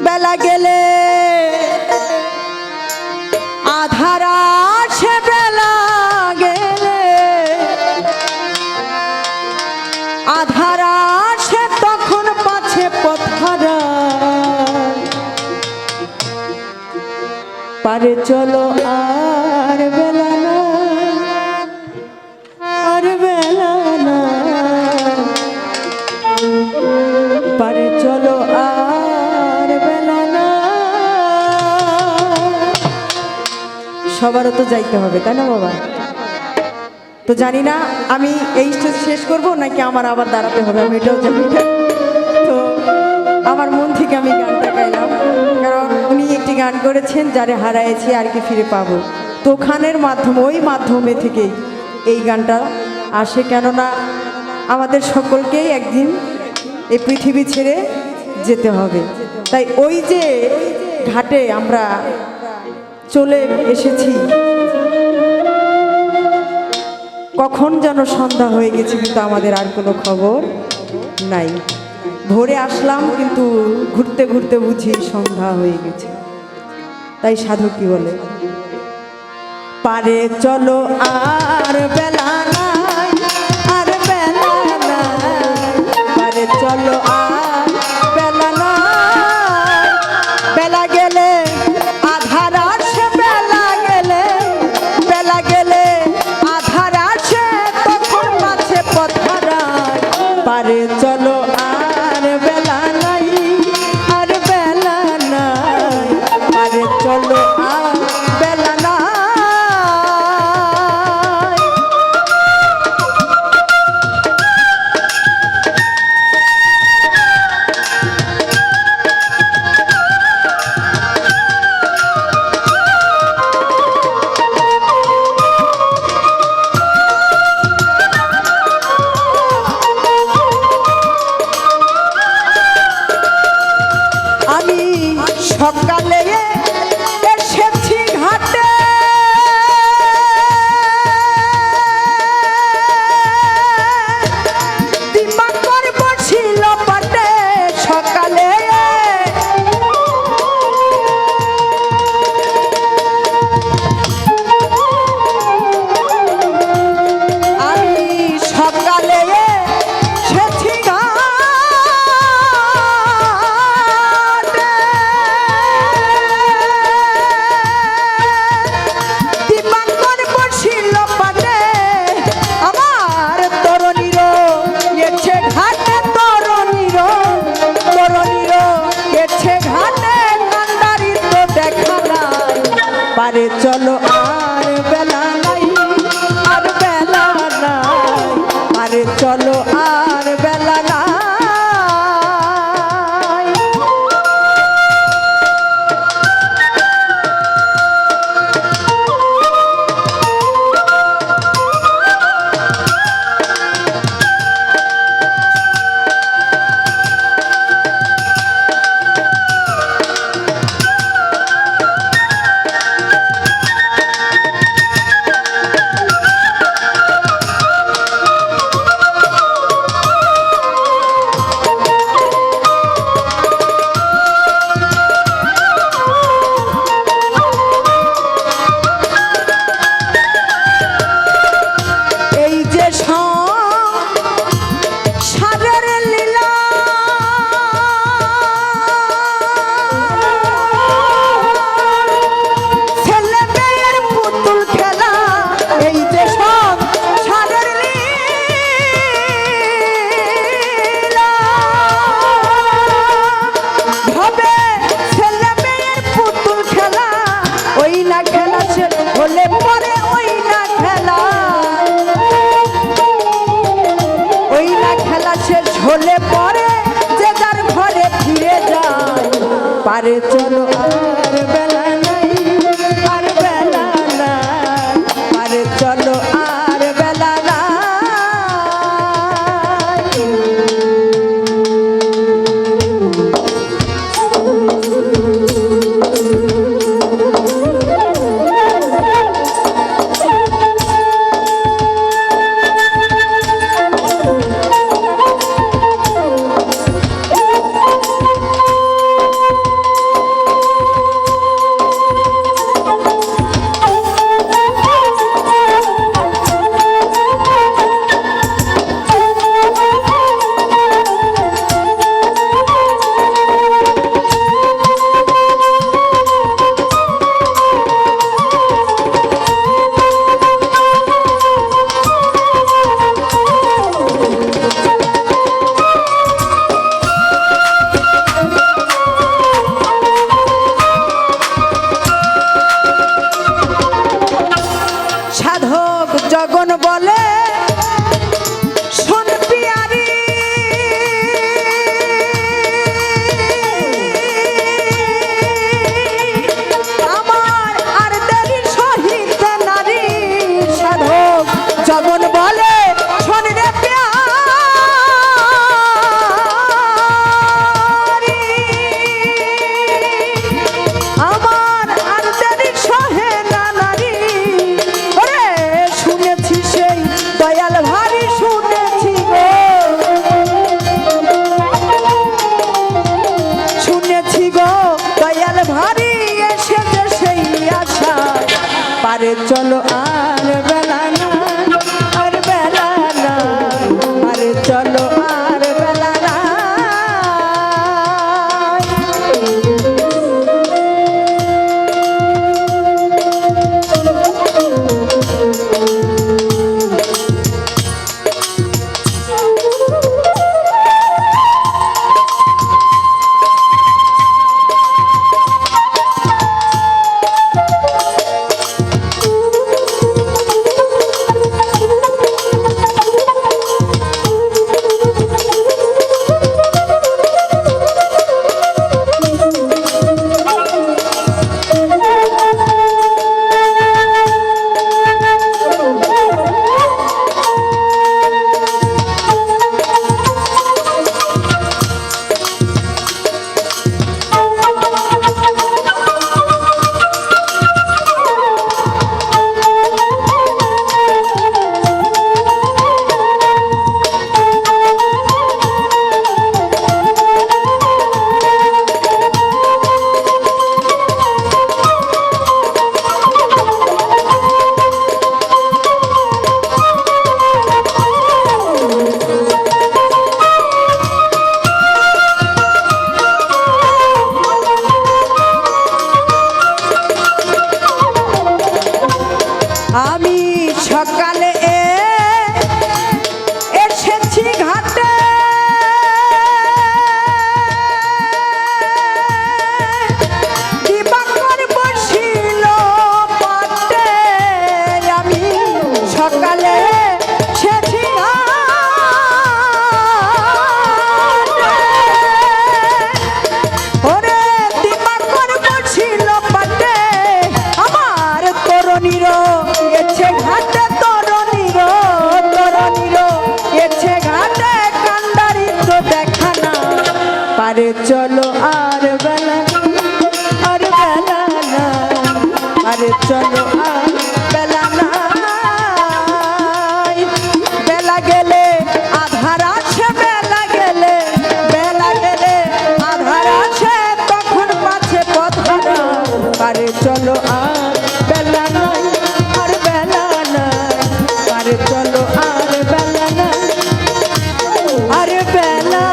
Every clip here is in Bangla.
বেলা গেলে আধার আসে, বেলা গেলে আধার আসে, তখন পাছে পথহারা পারে চলো আর বেলা না, আর বেলা না, পারে চলো আর বেলা না। সবারও তো যাইতে হবে, তাই না বাবা? তো জানি না আমি এই স্টেজ শেষ করব নাকি আমার আবার দাঁড়াতে হবে, আমি এটাও জানি না। তো আমার মন থেকে আমি গানটা গাইলাম, কারণ উনি একটি গান করেছেন, যারে হারাইছি আর কি ফিরে পাবো। তো ওখানের মাধ্যমে, ওই মাধ্যমে থেকেই এই গানটা আসে, কেননা আমাদের সকলকেই একদিন এই পৃথিবী ছেড়ে যেতে হবে। তাই ওই যে ঘাটে আমরা চলে এসেছি, কখন যেন সন্ধ্যা হয়ে গেছে, কিন্তু আমাদের আর কোনো খবর নাই। ভোরে আসলাম, কিন্তু ঘুরতে ঘুরতে বুঝি সন্ধ্যা হয়ে গেছে। তাই সাধু কি বলে, পারে চলো আর বেলা নাই, আর বেলা নাই, পারে চলো আর বেলা নাই। বেলা গেলে আধার আসে, বেলা গেলে, বেলা গেলে আধার আসে, তখন মাঝে পথহারায় পারে চলো আর বেলা নাই, আর বেলা নাই, পারে চলো আর বেলা নাই। আমি সকালে এসেছি ঘাটে, দিবাকর বসিল পাটে। সকালে আমি সকালে এসেছি পারে চলো আর বেলা নাই, আর বেলা নাই, পারে চলো আর বেলা নাই। হলে পরে যে যার ঘরে ফিরে যায়, পারে চলো আর বেলা নাই, আর বেলা নাই, পারে চলো আর বেলা নাই। আরে চলো আর বেলা না, আর বেলা না, আরে চলো আর বেলা না। আমি সকালে এসেছি ঘাটে, দিবাকর বসিল পাটে। আমি সকালে এসেছি ওরে দিবাকর বসিল পাটে, আমার তরুণীর এছে ঘাটে, তরুণীর তরুণীর এছে ঘাটে, কান্ডারি তো দেখা না পারে। চলো আর বেলা, আর বেলা না, আরে চলো আর বেলা না। বেলা গেলে আধার আছে, বেলা গেলে, বেলা গেলে আধার আছে, তখন পাছে পথ হারা পারে। চলো আর বেলা নাই, আর বেলা নাই, আরে চলো আর বেলা নাই, আর বেলা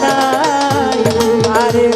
নাই, আরে